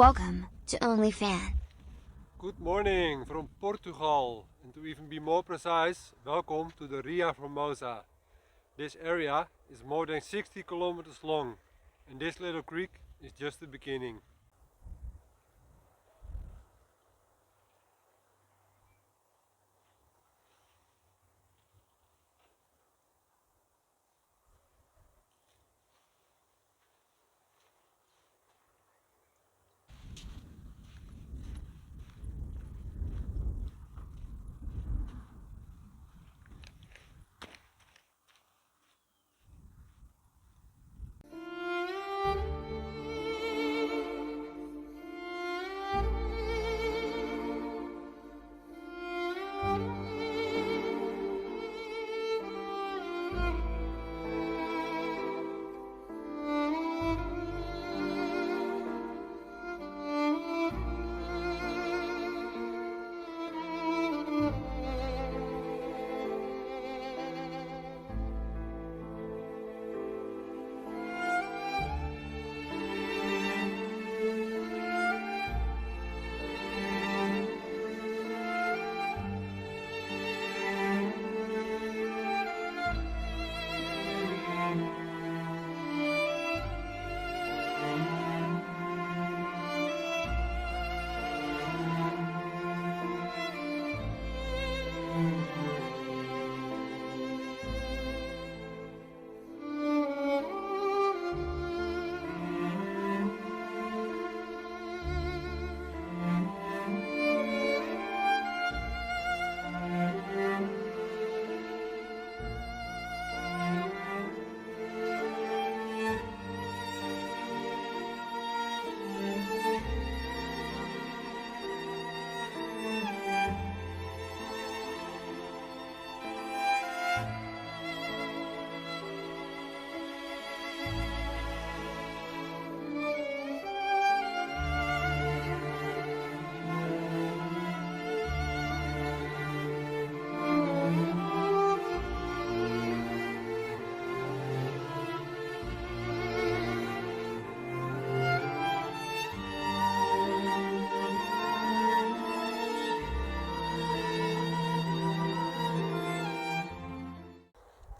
Welcome to OnlyFan. Good morning from Portugal, and to even be more precise, welcome to the Ria Formosa. This area is more than 60 kilometers long, and this little creek is just the beginning.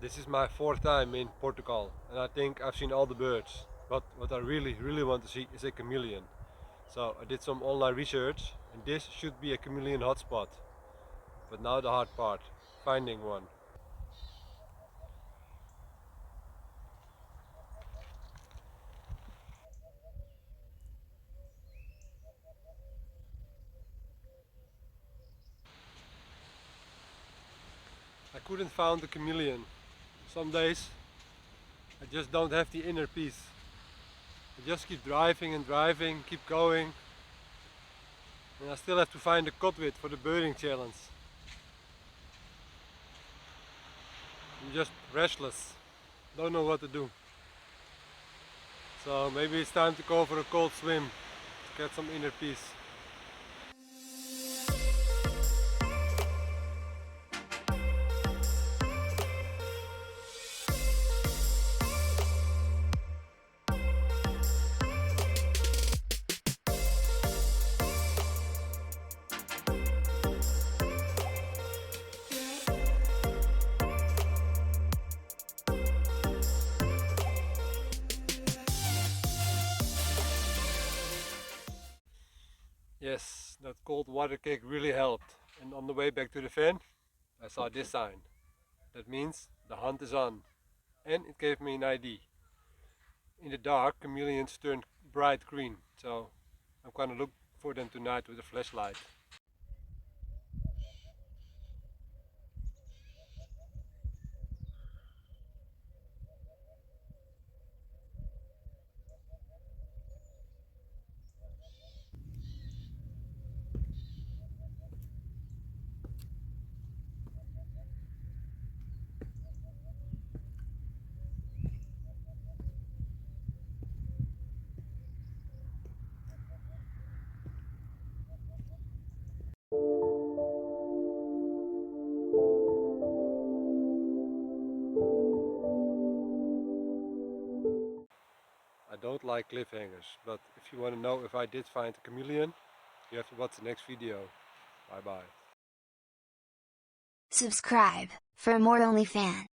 This is my fourth time in Portugal, and I think I've seen all the birds. But what I really want to see is a chameleon. So I did some online research, and this should be a chameleon hotspot. But now the hard part, finding one. I couldn't find the chameleon. Some days I just don't have the inner peace. I just keep driving and driving, keep going. And I still have to find a cotwit for the birding challenge. I'm just restless, don't know what to do. So maybe it's time to go for a cold swim to get some inner peace. Yes, that cold water cake really helped. And on the way back to the van, I saw this sign. That means the hunt is on. And it gave me an ID. In the dark, chameleons turn bright green, so I'm gonna look for them tonight with a flashlight. I don't like cliffhangers, but if you want to know if I did find a chameleon, you have to watch the next video. Bye bye. Subscribe for more OnlyFan.